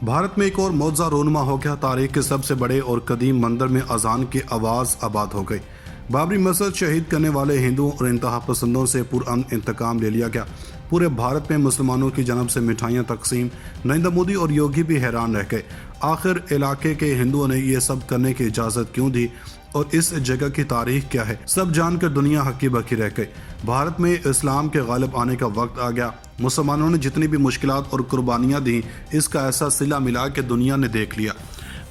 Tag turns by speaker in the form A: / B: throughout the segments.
A: भारत में एक और मौजा रोनुमा हो गया। तारीख के सबसे बड़े और कदीम मंदिर में अजान की आवाज़ आबाद हो गई। बाबरी मस्जिद शहीद करने वाले हिंदुओं और इंतहा पसंदों से पुरअमन इंतकाम ले लिया गया। पूरे भारत में मुसलमानों की जनब से मिठाइयाँ तकसीम। नरेंद्र मोदी और योगी भी हैरान रह गए। आखिर इलाके के हिंदुओं ने ये सब करने की इजाज़त क्यों दी और इस जगह की तारीख क्या है, सब जानकर दुनिया हक्की बक्की रह गई। भारत में इस्लाम के गालिब आने का वक्त आ गया। मुसलमानों ने जितनी भी मुश्किलात और कुर्बानियाँ दी, इसका ऐसा सिला मिला कि दुनिया ने देख लिया।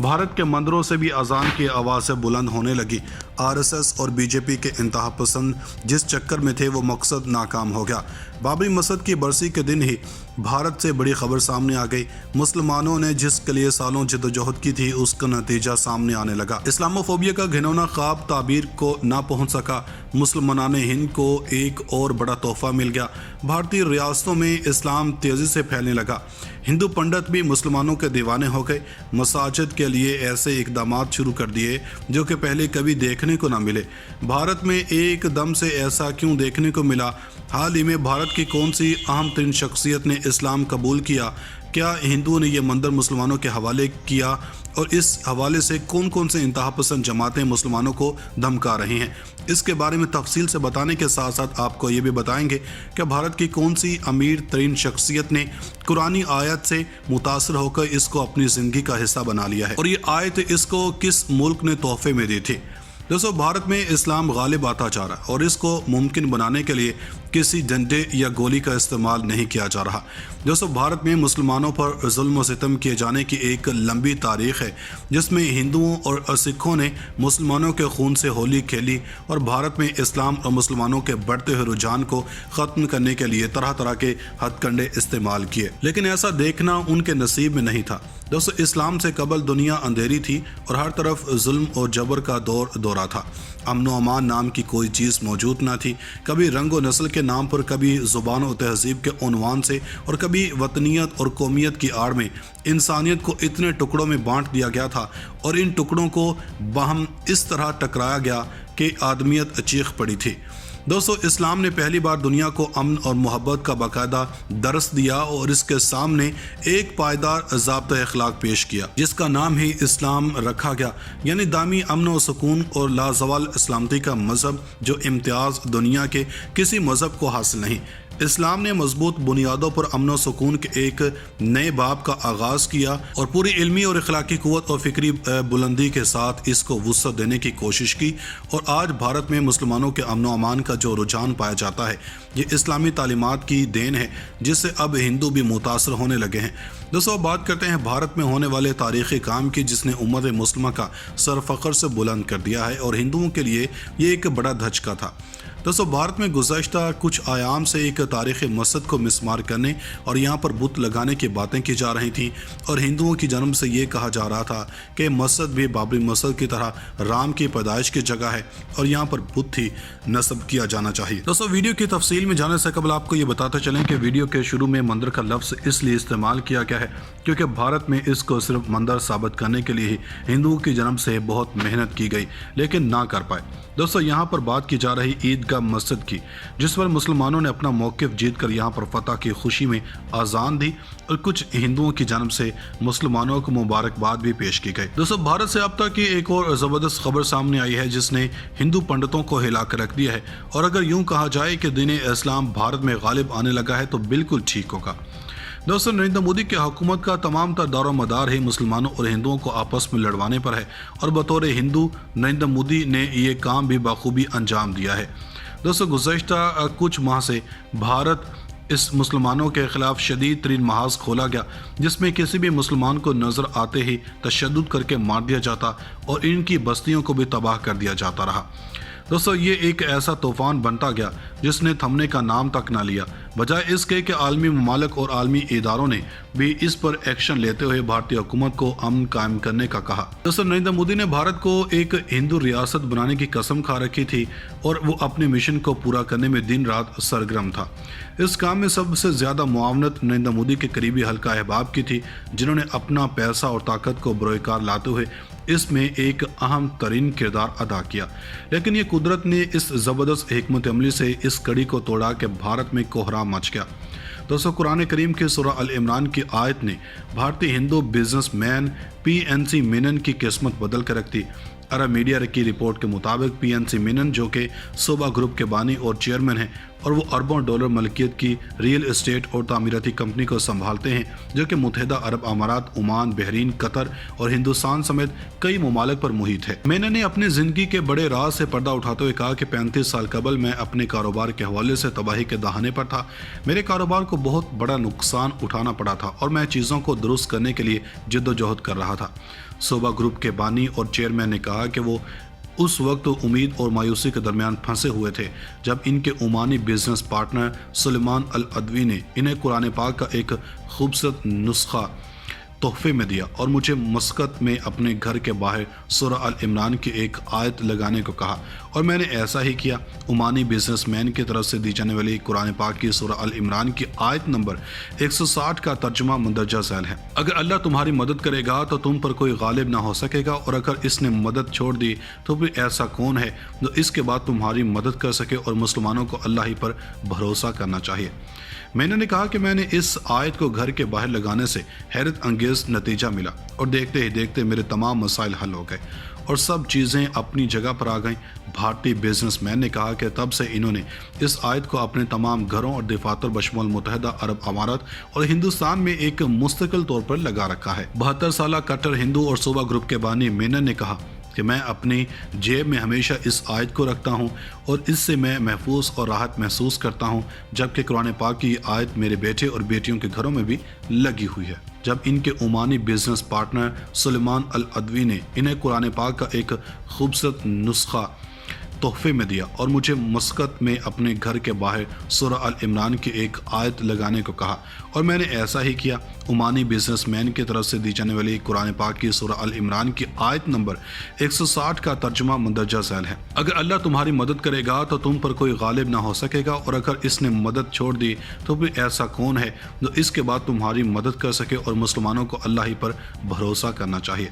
A: भारत के मंदिरों से भी अजान की आवाज़ें बुलंद होने लगी। आरएसएस और बीजेपी के इंतहा पसंद जिस चक्कर में थे वो मकसद नाकाम हो गया। बाबरी मस्जिद की बरसी के दिन ही भारत से बड़ी खबर सामने आ गई। मुसलमानों ने जिसके लिए सालों जद्दोजहद की थी उसका नतीजा सामने आने लगा। इस्लामोफोबिया का घिनौना ख्वाब ताबीर को ना पहुंच सका। मुसलमानान हिंद को एक और बड़ा तोहफा मिल गया। भारतीय रियासतों में इस्लाम तेज़ी से फैलने लगा। हिंदू पंडित भी मुसलमानों के दीवाने हो गए। मसाजिद के लिए ऐसे इकदाम शुरू कर दिए जो कि पहले कभी देखने को ना मिले। भारत में एकदम से ऐसा क्यों देखने को मिला? हाल ही में भारत की कौन सी अहम तरीन शख्सियत ने इस्लाम कबूल किया? क्या हिंदुओं ने यह मंदिर मुसलमानों के हवाले किया? और इस हवाले से कौन कौन से इंतहा पसंद जमातें मुसलमानों को धमका रही हैं? इसके बारे में तफसील से बताने के साथ साथ आपको ये भी बताएंगे कि भारत की कौन सी अमीर तरीन शख्सियत ने कुरानी आयत से मुतासर होकर इसको अपनी ज़िंदगी का हिस्सा बना लिया है और ये आयत इसको किस मुल्क ने तोहफे में दी थी। दोस्तों, भारत में इस्लाम गालिब आता जा रहा है और इसको मुमकिन बनाने के लिए किसी डंडे या गोली का इस्तेमाल नहीं किया जा रहा। दोस्तों, भारत में मुसलमानों पर जुल्म व सितम किए जाने की एक लंबी तारीख़ है जिसमें हिंदुओं और सिखों ने मुसलमानों के खून से होली खेली और भारत में इस्लाम और मुसलमानों के बढ़ते हुए रुझान को ख़त्म करने के लिए तरह तरह के हथकंडे इस्तेमाल किए, लेकिन ऐसा देखना उनके नसीब में नहीं था। दोस्तों, इस्लाम से कबल दुनिया अंधेरी थी और हर तरफ जुल्म और जबर का दौरा था। अमन व अमान नाम की कोई चीज़ मौजूद ना थी। कभी रंग व नस्ल के नाम पर, कभी ज़ुबान और तहज़ीब के उन्वान से और कभी वतनियत और कौमियत की आड़ में इंसानियत को इतने टुकड़ों में बांट दिया गया था और इन टुकड़ों को बाहम इस तरह टकराया गया कि आदमियत चीख पड़ी थी। दोस्तों, इस्लाम ने पहली बार दुनिया को अमन और मोहब्बत का बाकायदा दर्स दिया और इसके सामने एक पायदार ज़ाब्ता अखलाक पेश किया जिसका नाम ही इस्लाम रखा गया, यानी दामी अमन व सुकून और लाजवाल इस्लामती का मज़हब जो इम्तियाज़ दुनिया के किसी मज़हब को हासिल नहीं। इस्लाम ने मजबूत बुनियादों पर अमन व सुकून के एक नए बाब का आगाज़ किया और पूरी इल्मी और अखलाकी क़ुव्वत और फ़िक्री बुलंदी के साथ इसको वुसअत देने की कोशिश की। और आज भारत में मुसलमानों के अमन व अमान का जो रुझान पाया जाता है ये इस्लामी तालीमात की देन है जिससे अब हिंदू भी मुतासर होने लगे हैं। दोस्तों, बात करते हैं भारत में होने वाले तारीख़ी काम की जिसने उम्मत मुस्लिमा का सर फ़ख्र से बुलंद कर दिया है और हिंदुओं के लिए ये एक बड़ा धचका था। दोस्तों, भारत में गुज़श्ता कुछ आयाम से एक तारीख़ी मस्जिद को मिसमार करने और यहाँ पर बुत लगाने की बातें की जा रही थीं और हिंदुओं की जन्म से ये कहा जा रहा था कि मस्जिद भी बाबरी मस्जिद की तरह राम की पैदाइश की जगह है और यहाँ पर बुत ही नस्ब किया जाना चाहिए। दोस्तों, वीडियो की तफसील में जाने से कबल आपको ये बताते चलें कि वीडियो के शुरू में मंदिर का लफ्ज़ इसलिए इस्तेमाल किया गया है क्योंकि भारत में इसको सिर्फ मंदिर साबित करने के लिए ही हिंदुओं की जन्म से बहुत मेहनत की गई लेकिन ना कर पाए। दोस्तों, यहाँ पर बात की जा रही ईदगाह मस्जिद की जिस पर मुसलमानों ने अपना मौक़िफ़ जीत कर यहाँ पर फतह की खुशी में आज़ान दी और कुछ हिंदुओं की जानब से मुसलमानों को मुबारकबाद भी पेश की गई। दोस्तों, भारत से अब तक की एक और ज़बरदस्त खबर सामने आई है जिसने हिंदू पंडितों को हिला कर रख दिया है और अगर यूँ कहा जाए कि दीन इस्लाम भारत में गालिब आने लगा है तो बिल्कुल ठीक होगा। दोस्तों, नरेंद्र मोदी की हुकूमत का तमाम तर दारो मदार ही मुसलमानों और हिंदुओं को आपस में लड़वाने पर है और बतौर हिंदू नरेंद्र मोदी ने ये काम भी बखूबी अंजाम दिया है। दोस्तों, गुज़श्ता कुछ माह से भारत इस मुसलमानों के ख़िलाफ़ शदीद तरीन महाज खोला गया जिसमें किसी भी मुसलमान को नज़र आते ही तशद्दुद करके मार दिया जाता और इनकी बस्तियों को भी तबाह कर दिया जाता रहा। दोस्तों, ये एक ऐसा तूफ़ान बनता गया जिसने थमने का नाम तक ना लिया, बजाय इसके कि आलमी ममालिक और आलमी इदारों ने भी इस पर एक्शन लेते हुए भारतीय हुकूमत को अमन कायम करने का कहा। दोस्तों, नरेंद्र मोदी ने भारत को एक हिंदू रियासत बनाने की कसम खा रखी थी और वो अपने मिशन को पूरा करने में दिन रात सरगर्म था। इस काम में सबसे ज़्यादा मुआवनत नरेंद्र मोदी के करीबी हल्का अहबाब की थी जिन्होंने अपना पैसा और ताकत को बरोकार लाते हुए इसमें एक अहम तरीन किरदार अदा किया। लेकिन ये कुदरत ने इस ज़बरदस्त हिकमत अमली से इस कड़ी को तोड़ा कि भारत में कोहराम मच गया। दोस्तों, कुरान करीम की सूरह अल इमरान की आयत ने भारतीय हिंदू बिजनेसमैन PNC मेनन की किस्मत बदल कर रख दी। अरब मीडिया की रिपोर्ट के मुताबिक PNC मेनन, जो कि सोबा ग्रुप के बानी और चेयरमैन हैं, और वो अरबों डॉलर मलकियत की रियल एस्टेट और तामीराती कंपनी को संभालते हैं, जो कि मुत्तहिदा अरब अमारात, ओमान, बहरीन, कतर और हिंदुस्तान समेत कई ममालिक पर मुहित है। मेनन ने अपनी जिंदगी के बड़े राज से पर्दा उठाते हुए कहा कि 35 साल कबल मैं अपने कारोबार के हवाले से तबाही के दहाने पर था। मेरे कारोबार को बहुत बड़ा नुकसान उठाना पड़ा था और मैं चीज़ों को दुरुस्त करने के लिए जिद्दोजहद कर रहा था। सोबा ग्रुप के बानी और चेयरमैन ने कहा कि वो उस वक्त उम्मीद और मायूसी के दरमियान फंसे हुए थे जब इनके ओमानी बिजनेस पार्टनर सुलेमान अल अदवी ने इन्हें कुरान पाक का एक खूबसूरत नुस्खा तोहफे में दिया और मुझे मस्कत में अपने घर के बाहर सूरह अल इमरान की एक आयत लगाने को कहा और मैंने ऐसा ही किया। ओमानी बिजनेसमैन की तरफ से दी जाने वाली कुरान पाक की सूरह अल इमरान की आयत नंबर 160 का तर्जुमा मंदरजा झैल है। अगर अल्लाह तुम्हारी मदद करेगा तो तुम पर कोई गालिब ना हो सकेगा, और अगर इसने मदद छोड़ दी तो फिर ऐसा कौन है जो इसके बाद तुम्हारी मदद कर सके, और मुसलमानों को अल्लाह ही पर भरोसा करना चाहिए। मैंने कहा कि मैंने इस आयत को घर के बाहर लगाने से हैरत अंगेज नतीजा मिला और देखते ही देखते मेरे तमाम मसाइल हल हो गए और सब चीज़ें अपनी जगह पर आ गईं। भारतीय बिजनेसमैन ने कहा कि तब से इन्होंने इस आयत को अपने तमाम घरों और दफातर बशमूल मुत्तहिदा अरब अमारात और हिंदुस्तान में एक मुस्तकिल तौर पर लगा रखा है। 72 साल कट्टर हिंदू और सोबा ग्रुप के बानी मेनन ने कहा कि मैं अपनी जेब में हमेशा इस आयत को रखता हूं और इससे मैं महफूज और राहत महसूस करता हूं, जबकि कुरान पाक की आयत मेरे बेटे और बेटियों के घरों में भी लगी हुई है। जब इनके ओमानी बिजनेस पार्टनर सुलेमान अल अदवी ने इन्हें कुरान पाक का एक खूबसूरत नुस्खा तोहफे में दिया और मुझे मस्कत में अपने घर के बाहर सूरह अल इमरान की एक आयत लगाने को कहा और मैंने ऐसा ही किया। ओमानी बिजनेसमैन की तरफ से दी जाने वाली कुरान पाक की सूरह अल इमरान की आयत नंबर 160 का तर्जुमा मंदरजा झैल है। अगर अल्लाह तुम्हारी मदद करेगा तो तुम पर कोई गालिब ना हो सकेगा, और अगर इसने मदद छोड़ दी तो फिर ऐसा कौन है जो इसके बाद तुम्हारी मदद कर सके, और मुसलमानों को अल्लाह ही पर भरोसा करना चाहिए।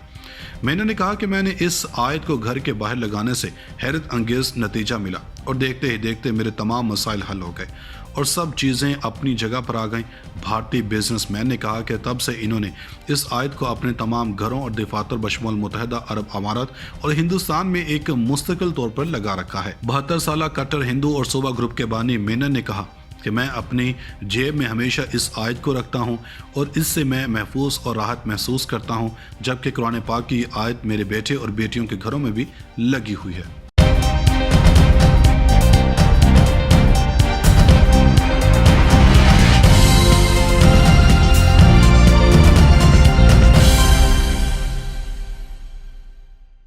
A: मैंने कहा कि मैंने इस आयत को घर के बाहर लगाने से हैरत अंगेज नतीजा मिला और देखते ही देखते मेरे तमाम मसाइल हल हो गए और सब चीज़ें अपनी जगह पर आ गईं। भारतीय बिजनेसमैन ने कहा कि तब से इन्होंने इस आयत को अपने तमाम घरों और दफातर बशमूल मुत्तहिदा अरब अमारात और हिंदुस्तान में एक मुस्तकिल तौर पर लगा रखा है। 72 साल कट्टर हिंदू और सोबा ग्रुप के बानी मेनन ने कहा कि मैं अपनी जेब में हमेशा इस आयत को रखता हूं और इससे मैं महफूज और राहत महसूस करता हूं, जबकि कुरान पाक की आयत मेरे बेटे और बेटियों के घरों में भी लगी हुई है।